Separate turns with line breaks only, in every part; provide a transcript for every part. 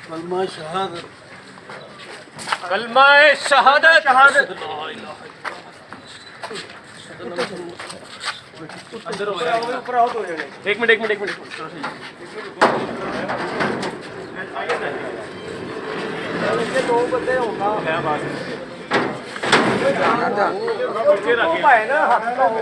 कलमा शहादत
कलमा शहादत
शहादत ऊपर आओ तो
एक मिनट
ये दो बंदे होगा
क्या बात है
भाई ना हाथ का हो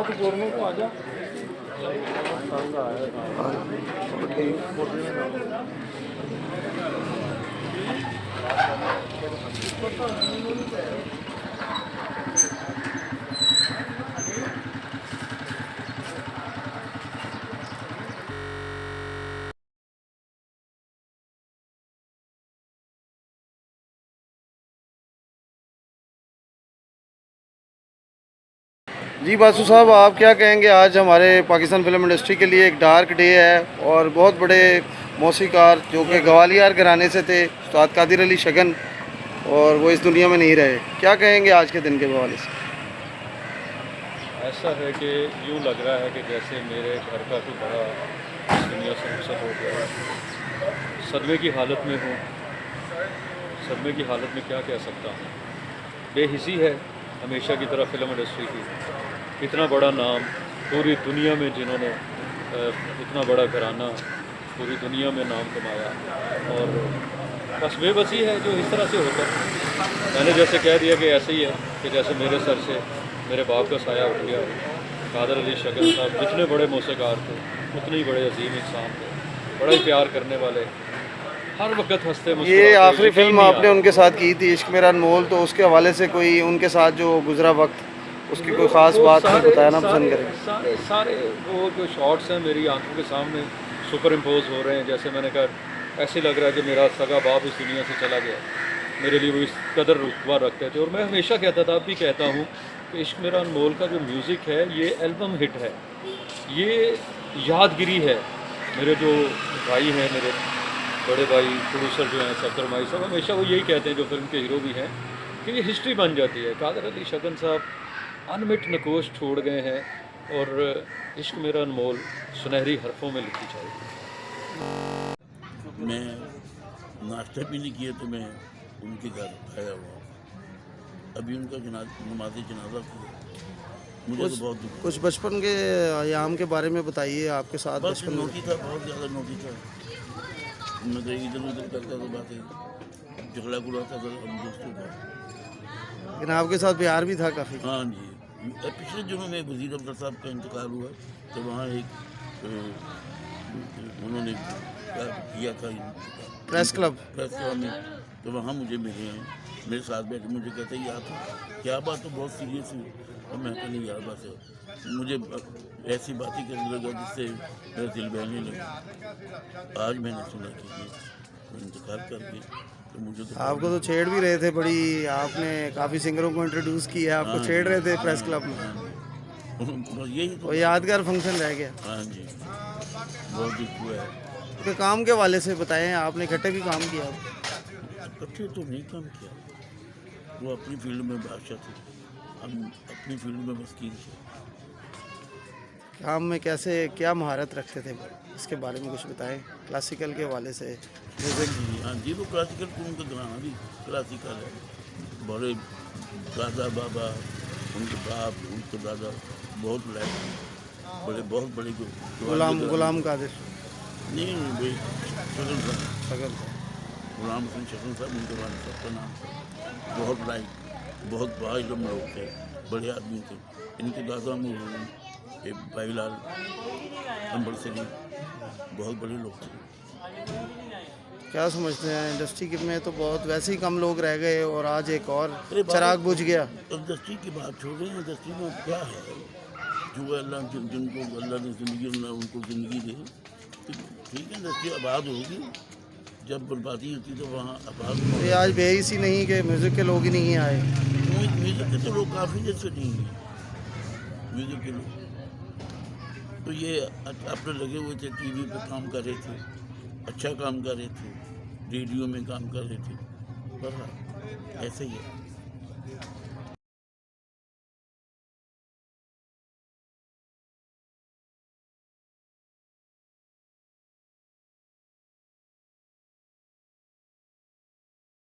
तो गोरने को आ जा
जी बासु साहब, आप क्या कहेंगे? आज हमारे पाकिस्तान फिल्म इंडस्ट्री के लिए एक डार्क डे है और बहुत बड़े मौसीकार जो कि ग्वालियर घराने से थे, उस्ताद कादिर अली शगन, और वो इस दुनिया में नहीं रहे। क्या कहेंगे आज के दिन के हवाले से?
ऐसा है कि यूँ लग रहा है कि जैसे मेरे घर का कोई बड़ा इस दुनिया से रुखसत हो गया। सदमे की हालत में हूँ। सदमे की हालत में क्या कह सकता हूँ। बेहिसी है हमेशा की तरह फिल्म इंडस्ट्री की। इतना बड़ा नाम पूरी दुनिया में, जिन्होंने इतना बड़ा घराना पूरी दुनिया में नाम कमाया, और बस बेबसी है जो इस तरह से होता है। मैंने जैसे कह दिया कि ऐसे ही है कि जैसे मेरे सर से मेरे बाप का साया उठ गया। कादर अली शगन साहब जितने बड़े मौसीकार थे उतने ही बड़े अजीम इंसान थे, बड़ा ही प्यार करने वाले, हर वक्त हंसते मुस्कुराते।
ये आखिरी फिल्म आपने उनके साथ की थी, इश्क मेरा अनमोल, तो उसके हवाले से कोई उनके साथ जो गुजरा वक्त, उसकी कोई ख़ास बात बताना पसंद करें?
सारे वो जो शॉट्स हैं मेरी आंखों के सामने सुपर इम्पोज हो रहे हैं। जैसे मैंने कहा, ऐसे लग रहा है कि मेरा सगा बाप इस दुनिया से चला गया। मेरे लिए वो इस कदर रुतबा रखते थे। और मैं हमेशा कहता था, अब भी कहता हूँ कि इश्क मेरा अनमोल का जो म्यूज़िक है ये एल्बम हिट है, ये यादगिरी है। मेरे जो भाई हैं, मेरे बड़े भाई प्रोड्यूसर जो हैं सफदर माई साहब, हमेशा वो यही कहते हैं, जो फिल्म के हीरो भी हैं, कि ये हिस्ट्री बन जाती है। कादर अली शगन साहब अनमिट नकोश छोड़ गए हैं, और इश्क मेरा अनमोल सुनहरी हरफों में लिखी जाएगी।
मैं नाश्ता भी नहीं किया तो मैं उनके घर आया हुआ। अभी उनका नमाज जनाजा था। मुझे तो बहुत दुख।
कुछ बचपन के अयाम के बारे में बताइए, आपके साथ
बस
बचपन में।
नोटी था, बहुत ज़्यादा नोटी था। मैं तो इधर उधर करता था, बातें झगड़ा गुड़ाता था हम दोस्तों का।
लेकिन आपके साथ प्यार भी था काफ़ी।
हाँ जी। पिछले दिनों में वज़ीर अब्दुल साहब का इंतकाल हुआ, तो वहाँ एक उन्होंने किया था
प्रेस क्लब
में, तो वहाँ मुझे मिले हैं, मेरे साथ बैठे। मुझे कहते हैं यार क्या बात, तो बहुत सीरियस हुई। और मैं कहता नहीं यार, बात है, मुझे ऐसी बातें करने लगा जिससे मेरा दिल बहने लगा। आज मैंने सुना कि ये इंतकाल कर गए, तो मुझे तो
आपको तो छेड़ भी रहे थे बड़ी, आपने काफ़ी सिंगरों को इंट्रोड्यूस किया, आपको छेड़ रहे थे प्रेस क्लब में।
यही तो
वो यादगार फंक्शन रह गया।
हाँ जी, बहुत दुख हुआ है।
तो काम के वाले से बताएं, आपने इकट्ठे भी काम किया?
इकट्ठे तो नहीं काम किया, वो अपनी फील्ड में बादशाह थे, हम अपनी फील्ड में वकील थे।
काम में कैसे, क्या महारत रखते थे, इसके बारे में कुछ बताएं, क्लासिकल के वाले से।
म्यूजिक, हाँ जी, वो क्लासिकल को उनका गाना भी क्लासिकल है। बड़े दादा बाबा, उनके बाप, उनके दादा बहुत लायक, बड़े बहुत बड़े
गुलाम कादिर
नहीं, भाई शगन साहब,
शगन
गुलाम सिंह शगन साहब उनके वाले साहब का नाम था। बहुत लाइक, बहुत बाइलम लोग थे, बड़े आदमी थे। इनके दादा में भाईलाल अम्बरसरी, बहुत बड़े लोग थे।
क्या समझते हैं, इंडस्ट्री में तो बहुत वैसे ही कम लोग रह गए और आज एक और चिराग बुझ गया।
इंडस्ट्री की बात छोड़ रहे हैं, इंडस्ट्री में क्या है, जो अल्लाह जिनको, अल्लाह ने ज़िंदगी उनको ज़िंदगी दी, ठीक है, इंडस्ट्री आबाद होगी, जब बर्बादी होती तो वहाँ आबाद
ये आज बेइसी नहीं कि म्यूज़िक के लोग ही नहीं आए।
म्यूज़िक के तो लोग काफ़ी जैसे नहीं हैं, म्यूज़िक के लोग तो ये अपने लगे हुए थे, टीवी पे काम कर रहे थे, अच्छा काम कर रहे थे, रेडियो में काम कर रहे थे, पर ऐसे ही है।